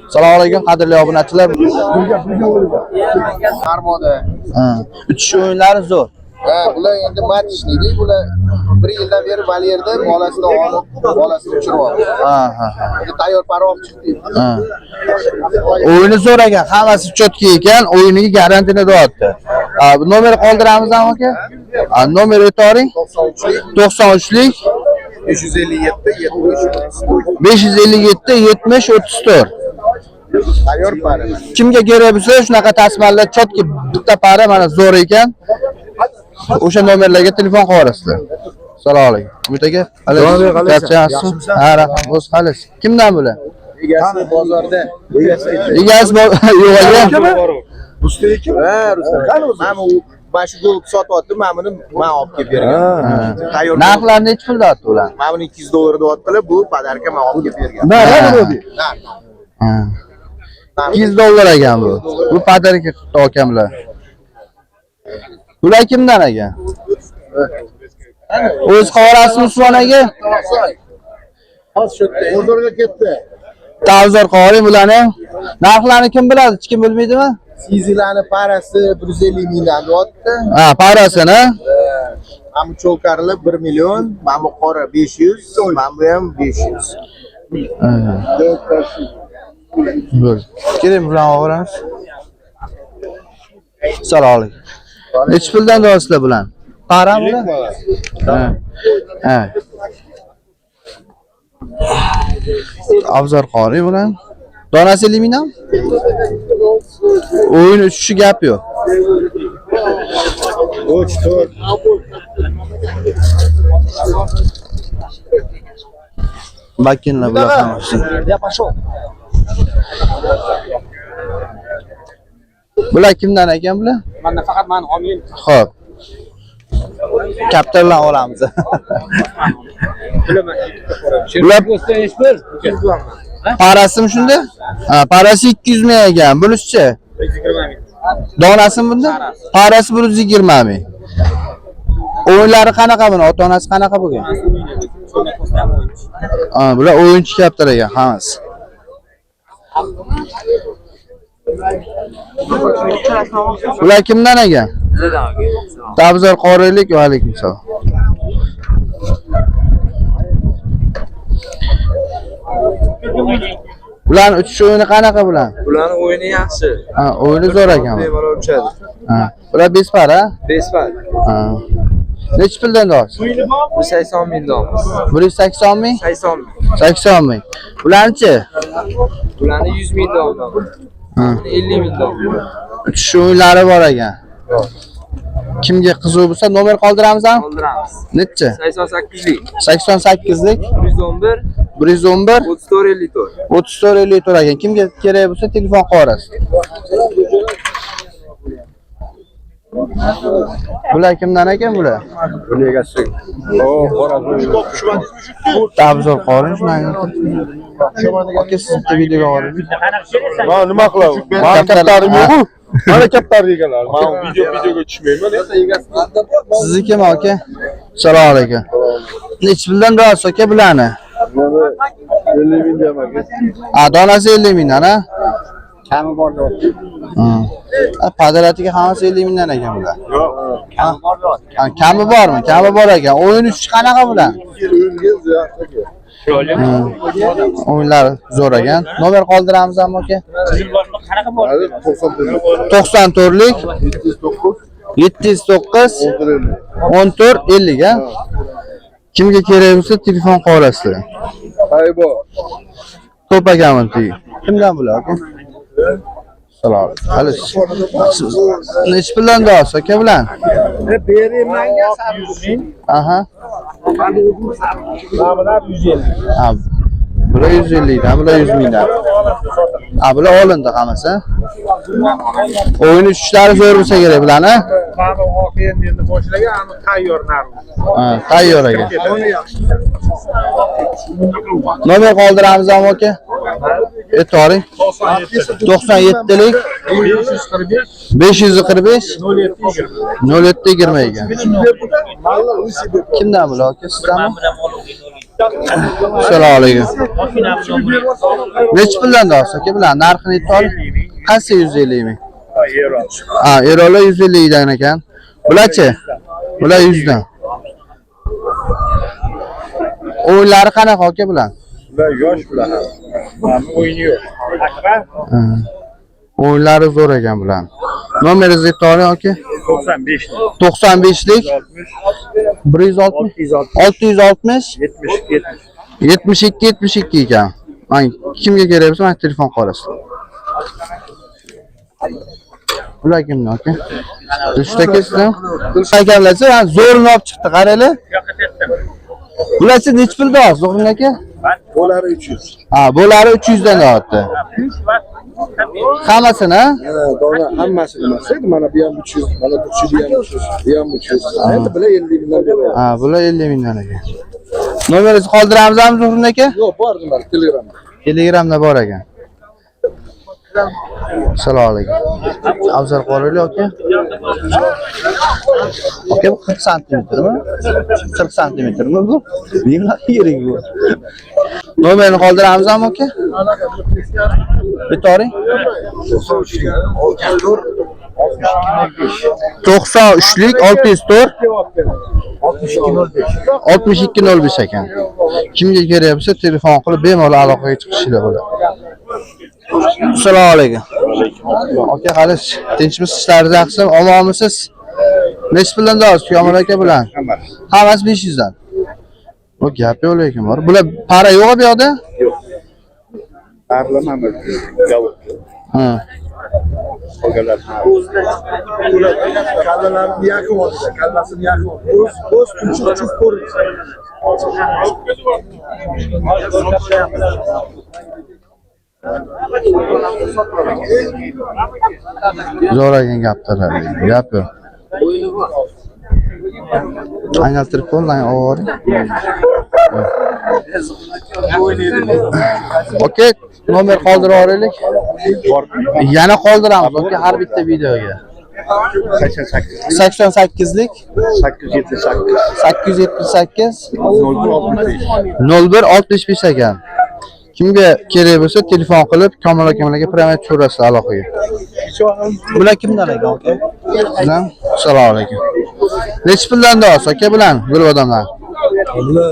Assalomu alaykum qadrli obunachilar. Armoda. Uchish o'yinlari zo'r. Bular endi match ishlaydi. Bular 1 yildan beri Valyerda bolasini olib, bolasini uchiryapti. Endi tayyor parov chiqdi. O'yini zo'r ekan, hammasi chotki ekan, o'yiniga garantini deyapti. Bu nomer qoldiramizmi aka? Nomer aytavering. 93lik 557 70 34. Tayyor para. Kimga kerak bo'lsa shunaqa tasmalar chotki bitta para mana zo'r ekan. O'sha nomerlarga telefon qilasizlar. Assalomu alaykum. Umid aka, yaxshimisiz? Ha, rahmat. O'z xalis. Kimdan bular? Egasi bozorda. Egasi yo'q ekan. Rustam. Qani o'zi? Mana u bashi gol sotyapti, mana buni men olib kelib bergan. Tayyor. Narxlar necha pul deyapti ular? Mana buni 200 dollar deyaptilar, bu podarka men olib kelib bergan. Ha. 200 dollar ekan bu. Bu podarka to'kamlar. Bular kimdan ekan? O'z qavarasini Usmon aka? Bozorga ketdi. Tavzor qori bularni. Narxlarni kim biladi? Hech kim bilmaydimi? Sizlarning parasi 150 mingdan deyapti. Ha, parasini. Mana cho'karli 1 million, mana bu qora 500, mana bu ham 500. Bo'l. Keling bilan o'g'ramiz. Assalomu alaykum. Necha puldan do'stlar bilan? Para bular? Ha. Avzor qori bilan. Donasi 50 mingdan? O'yin uchishi gap yo'q. Uch, to'rt. Bakinlar bular hammasi. Bular kimdan ekan bular? Mana faqat men olmayman. Xo'p. Kaptarlar olamiz. Bular parasimi shunda? Ha, parasi 200 ming ekan. Bunisi-chi? 120 ming. Donasimi bunda? Parasi 120 ming. O'yinlari qanaqa buni? Ota-onasi qanaqa bo'lgan? Ha, bular o'yinchi kaptar ekan hammasi. Bular kimdan ekan? Tabzor qorilik va alaykum assalom. Bularning uchish o'yini qanaqa bular? Bularning o'yini yaxshi. Ha, o'yini zo'r ekan. Bemalol uchadi. Ha, bular bespar, ha? Bespar. Ha. Necha puldan do'st? Bu 80 ming dom. 180 ming? 80 ming. 80 ming. Bularni-chi? Bularning 100 ming dom. 50 ming dom. Uchish o'yinlari bor ekan. Kimga qiziq bo'lsa nomer qoldiramizmi? Qoldiramiz. Necha? 88lik. 88lik 111 111 34 54. 34 ekan. Kimga kerak bo'lsa telefon qilasizlar. Bular kimdan ekan bular? Bular egasi. Tabzor qorin shunday. Aka siz bitta videoga olasiz. Men nima qilaman? Men kattarim yo'q-ku. Mana kattar deganlar. Men videoga tushmayman. Siznikimi aka? Assalomu alaykum. Necha puldan do'st aka bularni? 50 ming ham aka. Ha, donasi 50 mingdan, ha? Kami bor deyapti. Padaratiga hammasi 50 mingdan ekan bular. Yo'q. Kami bor deyapti. Ha, kami bormi? Kami bor ekan. O'yin uchishi qanaqa bular? O'yinlar zo'r ekan. Nomer qoldiramizmi aka? 94lik 709 14 50 ga. Kimga kerak bo'lsa telefon qilasizlar. Aybo. To'p akamanti. Kimdan bular aka? Assalomu alaykum. Necha puldan do'st aka bilan? Beremanga 100 ming. Aha. Bular 150. Ha. Bular 150 dan, bular 100 mingdan. Ha, bular olindi hammasi. O'yin uchishlari zo'r bo'lsa kerak bularni. Mana oxir endi boshlagan, ani tayyor narx. Ha, tayyor ekan. Nomer qoldiramizmi aka? Aytavering. 97lik 545 0720 ekan. Kimdan bular aka? Sizdanmi? Assalomu alaykum. Nechi puldan olsa aka bilan narxini aytib oling. Qaysi 150 ming? Ha, Erollar 150 dan ekan. Bularchi? Bular 100 dan. O'yinlari qanaqa aka bilan? Bular yosh bular. Mana o'yini yo'q. Akbar O'yinlari zo'r ekan bular. Nomeringizni aytib oling aka. 95 95lik 160 660 72 72 ekan. Mana kimga kerak bo'lsa, mana telefon qolasiz. Bular kimlar aka? Uchta sizdan. Akamlarcha zo'rini olib chiqdi, qaranglar. Bularchi nechi pulda olasiz, Zo'rin aka? Bo'lari 300. Ha, bo'lari 300 dan olyapti. Hammasini, ha? Dona hammasini emas, mana bu ham 300, mana bu ham 300, bu ham 300. Endi bular 50 mingdan beradi. Ha, bular 50 mingdan ekan. Nomeringizni qoldiramizmi, Zo'rin aka? Yo'q, bor bular Telegramda. Telegramda bor ekan. Assalomu alaykum. Afzal Qorali aka. Aka bu 40 santimetrmi? 40 santimetrmi bu? Nima kerak bu? Nomerini qoldiramizmi aka? Bitoring. 93lik 604 6205 ekan. Kimga kerak bo'lsa telefon qilib bemalol aloqaga chiqishinglar bo'ladi. Assalomu alaykum. Aka, qalish tinchmisiz, ishlaringiz yaxshimi? Omonmisiz? Nechi puldan olasiz Komil aka bilan? Hammasi 500 dan. Bu gap yo'q lekin bor. Bular para yo'q bu yoqda? yo'q. Parlament javob. Ha. Qolganlar. Kallalarni yaqin oldi, kallasini yaqin oldi. O'z tunchuq ko'rdi. Zo'r ekan gaplar. Gap yo'q. Aylantirib qo'ying, ovori. Okey, nomer qoldirib yuboraylik. Yana qoldiramiz, okey, har bitta videoga. 88lik 878 0165 ekan. Kimga kerak bo'lsa telefon qilib Komil akalarga private tushirasiz aloqaga. Bular kimdan ekan aka? Bilan assalomu alaykum. Nechi puldan olsa aka bilan gul odamlar? Bular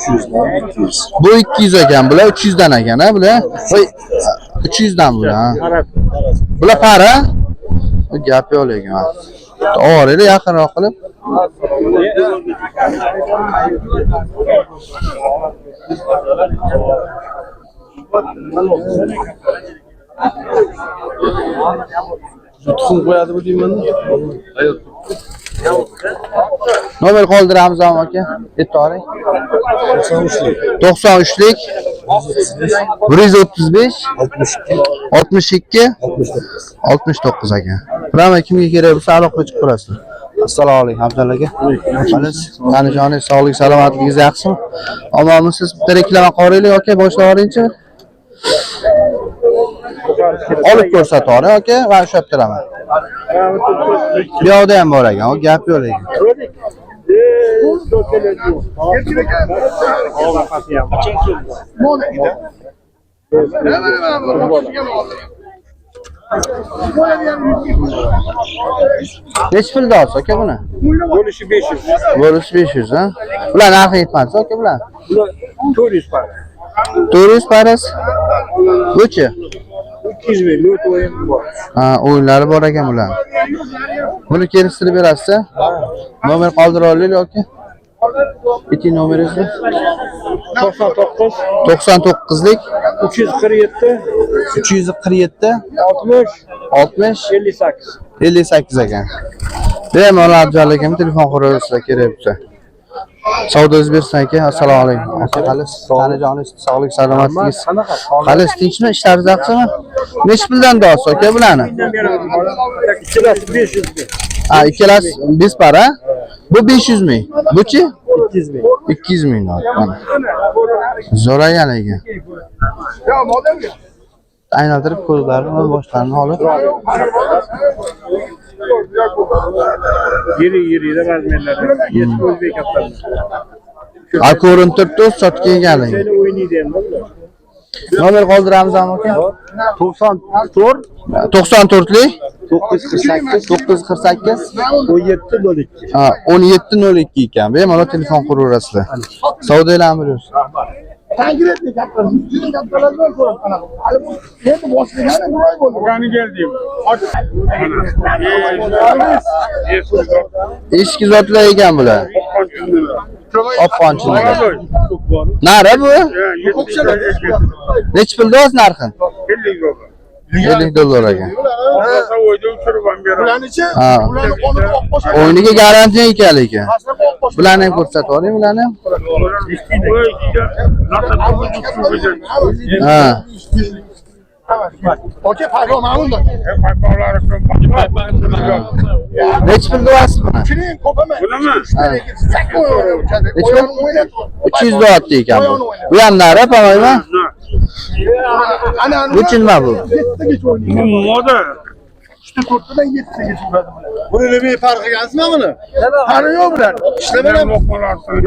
300 dan 200. Bu 200 ekan, bular 300 dan ekan, ha bular. Voy 300 dan bular. Bular para? Gap yo'q lekin. Ovoraylik yaqinroq qilib. Tuxum qo'yadi bu deymanda. Nomer qoldiramiz aka. Aytib 93lik 135 62 69 ekan. Biroq kimga kerak bo'lsa aloqaga chiqib turasizlar. Assalomu alaykum Abdulla aka. Xalis, qanijoningiz sog'lik, salomatligingiz yaxshimi? Omonmisiz? Bitta reklama qoraylik aka, boshlab yuboringchi. Olib ko'rsatavering aka, men ushlab turaman. Bu yoqda ham bor ekan, o gap yo'q lekin. Nechi pulda olsa aka buni? Bo'lishi 500. Bo'lishi 500, ha? Bular narxi yetmadi aka bular. Bular 400 para. 400 parasi. Buchi? 200 ming lot o'yin bor. Ha, o'yinlari bor ekan bular. Buni kelishtirib berasiz-a? Nomer qoldirib olaylik yoki? Bitta nomeringizni? 99 99lik 347 60 60 58. 58 ekan. Bemalol Abdulla akam telefon qurasizlar kerak bo'lsa. Savdoingiz bersin aka. Assalomu alaykum. Aka Xalis, tanijoningiz sog'lik, salomatligingiz. Xalis tinchmi? Ishlaringiz yaxshimi? Nechi puldan olsa aka bularni? Ikkalasi 500 ming. Ha, ikkalasi 5 para. Bu 500 ming. Buchi? 200 ming. 200 ming mana. Zo'ragan ekan. Aylantirib ko'zlarini, boshlarini olib. Yeri razmerlerde. Yetki o'zbek kaptanlar. A ko'rinib turibdi, chotga egaling. o'ynaydi endi bular. Nomer qoldiramizmi aka? 94 94lik 948 948 1702. ha 1702 ekan. Bemalol telefon quraverasizlar. Savdolarni bilasiz. Qani keldim. Eski zotlar ekan bular. Opponchilar. Nari bu? Nech pul do'z narxi? 50 dollar ekan. Ha. O'yiniga garantiya ekan lekin. Bularni ham ko'rsatib oling, bularni ham. Ha. Okey, paydo ma'lum da. Nech pul do'z buni? Kiring ko'pami? Nech pul? 300 dollar ekan bu. Bu ham nari, pamoymi? Ana Nechilma bu? Moda. Buni nima farqi qilgansizmi buni? Qani yo'q bular. Ishlamagan.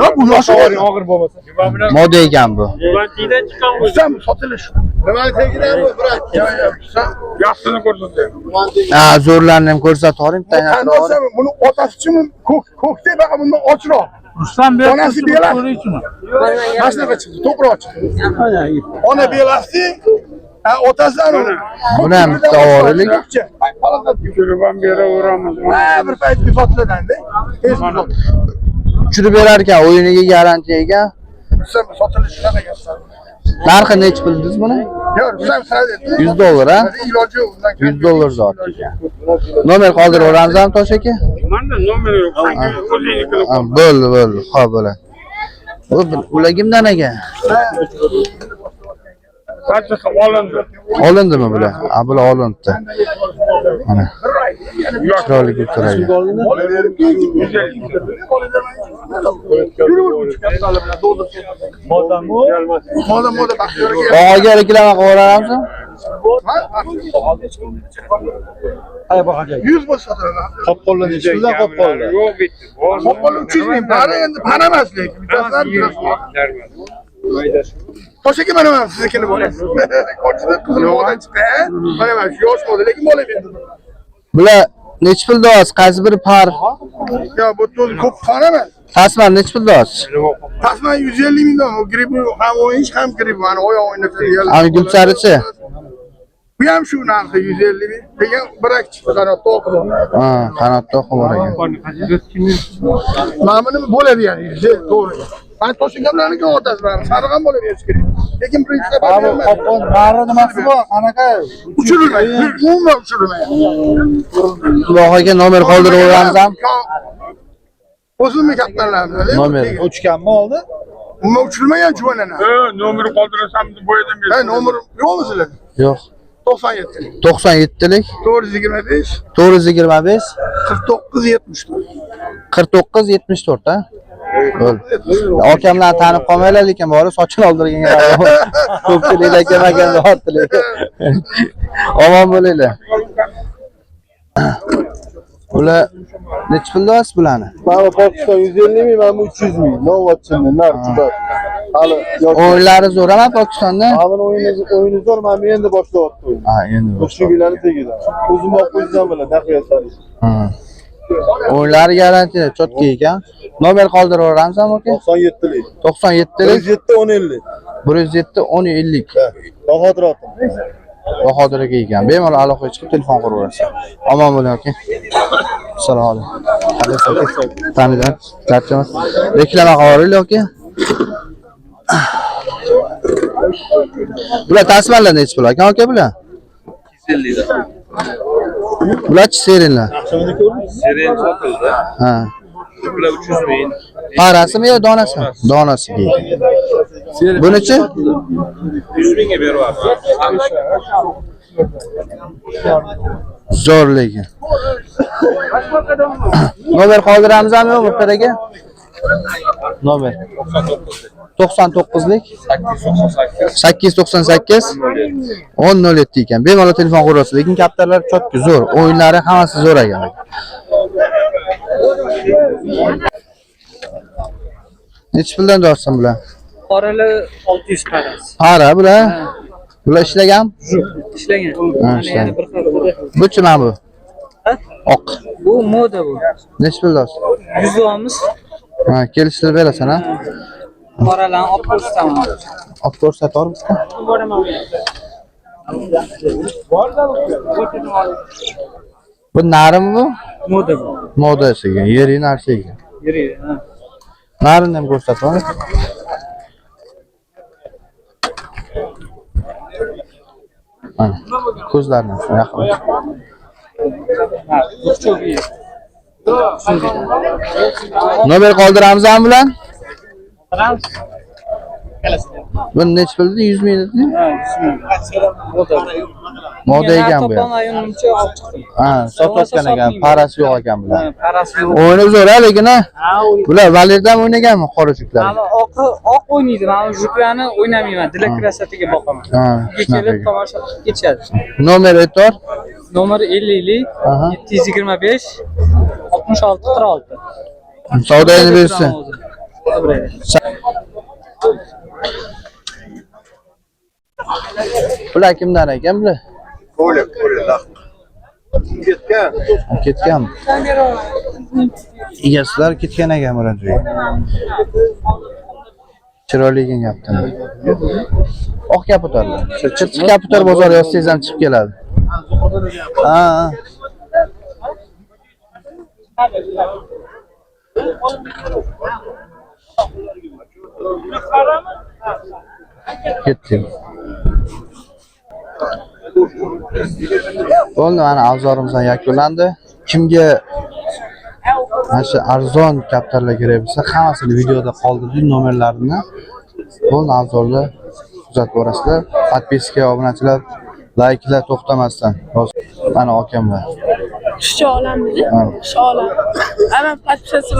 Yo'q, bu yoshi Og'ir bo'lmasa. Moda ekan bu. Bankidan chiqqan o'zi. Sen sotilish. Nimani tegidan bu, brat? Yaxshini ko'rsatdi. Ha, zo'rlarni ham ko'rsatib oling, tayanib oling. Buni otasichimi ko'kda baqa bundan ochroq. Rustam Onasi belar. Mana shunaqa chiqdi, to'g'ri chiqdi. Ona belasi, otasi ana. Buni ham bitta olaylik. Kurban beraveramiz. Bir payt sotiladanda. Tushirib berar ekan, o'yiniga garantiya ekan. Sen sotilish shunaqa gaplar. Narxi nech pildingiz buni? Yo'q, sen sadetdi. 100 dollar ha? Iloji yo'q. 100 dollar zot ekan. Nomer qoldiraveramizmi Tosh aka? Manda nomeri yo'q. Ha, bo'ldi. Xo'p, bo'ladi. Ular kimdan ekan? Qanchasi olindi? Olindimi bular? Ha, bular olindi. Mana. Chiroyli turadi. Moda baxtiyorga. Og'aga reklama qilaveramizmi? Ay baqaga. 100 bo'lsa sotiladi. Qopqonlar ichidan qopqonlar. Yo'q bitti. Qopqon 300 ming. Para endi para emas lekin. Bitasizlar. Toshaka mana siznikini bo'lasiz. Ko'chada qizil moda chiqdi. Mana shu yosh moda lekin bola berdi. Bular nech pul do'z? Qaysi biri par? Ya bu to'z ko'p qon emas. Tasman nech pul do'z? Tasman 150 mingdan. O grip ham o'yinish ham grip. Mana oyoq o'ynatadi. Ani gulsarichi? Bu ham shu narxi 150 ming. Lekin birak chiqdi qanotda o'qidi. Ha, qanotda o'qib bor ekan. Mana buni bo'ladi yani. To'g'ri. Ben Toshkentlarni otasi bilan sarg'an bo'lib yetish kerak. Lekin birinchi Qopqon bari nimasi bu? Qanaqa? uchirilmaydi. Umuman uchirilmaydi. Xulosaga nomer qoldiraveramiz ham. O'zimni kaptanlarni. Nomer. O'chganmi oldi? Umuman uchirilmagan juvonana. Nomeri qoldirasam boyadan Ha, nomer yo'qmi sizlarda? Yo'q. 97. 97lik 425 425 49 74. 49 74 ha. Bo'l. Akamlarni tanib qolmanglar, lekin bori sochini oldirganga ko'pchiliklar kelmaganda otdilar. Omon bo'linglar. Ular nech pul do'st bularni? Mana Pokiston 150 ming, mana 300 ming. Novotchini, narxida. Hali O'yinlari zo'r ama Pokistonda. Mana o'yini zo'r, mana endi boshlayapti o'yin. Ha, endi. O'shigilarni tegidan. O'zim o'qishdan bilan naqiyatlar. O'yinlari garantiya chotka ekan. Nomer qoldiraveramiz ham aka? 97lik. 97lik 107 107 1050. Bahodir otim. Bahodir aka ekan. Bemalol aloqaga chiqib telefon quraverasiz. Omon bo'ling aka. Assalomu alaykum. Tanidan, charchamas. Reklama qilaveraylik aka. Bular tasmanlar nech pul aka bular? 250 dan. Bularchi serinlar? Seren sotildi. Ha. Bular 300 ming. Parasimi yo donasi? Donasi. Bunichi? 100 mingga beryapman. Zo'r lekin. Nomer qoldiramizmi yo'q Muxtar aka? Nomer 99lik 898 1007 ekan. Bemalol telefon qurasiz, lekin kaptarlar chotki zo'r. O'yinlari hammasi zo'r ekan. Necha puldan deyapsan bular? Qoralar 600 qarasi. Qara bular. Bular ishlagan? Ishlagan. Ha, Mana ishlagan. yana bir haftada. Bu chima bu? Ha? Oq. Bu moda bu. Necha pul deyapsan? 100 olmiz. Ha, kelishtirib berasan ha? Qoralarni olib ko'rsataman. Olib ko'rsatormisan? Bu narimi bu? Moda bu. Modasiga, yeri narsaga. Yuri. Ha. Narini ham ko'rsataman. Mana ko'zlarni yaqin. Ha, bu çok iyi. Nomer qoldiramizmi bular? Bu necha pul dedi? 100 ming dedi? Ha, moda. Moda ekan bu. Toplam ayonimcha olib chiqdim. Ha, sotayotgan ekan, parasi yo'q ekan bular. Ha, parasi yo'q. O'ynab zo'r lekin ha. Bular Valerdan o'ynaganmi qora-chuklar? Mana oq o'ynaydi. Mana juklarni o'ynamayman. Dilak krasatiga boqaman. Ha, Kelib tomosha qilib ketishadi. Nomer aytor. Nomer 50 Aha. 725 66 46. Savdoyini bersin. Bular kimdan ekan bular? Ko'ylak. Ketgan. Ketganmi? Egasilar ketgan ekan bular joyga. Chiroyli ekan gapdan. Oq kapitallar. Chirchiq kapital bozori yozsangiz ham chiqib keladi. Ha. Ketdim. Bo'ldi, mana avzorimiz ham yakunlandi. Kimga mana shu arzon kaptarlar kerak bo'lsa, hammasini videoda qoldirdik nomerlarini. Bo'ldi, avzorda kuzatib borasizlar. Podpiska, obunachilar, layklar to'xtamasdan. Mana okamlar. Shu olamda. Shu olam. Ana podpisasi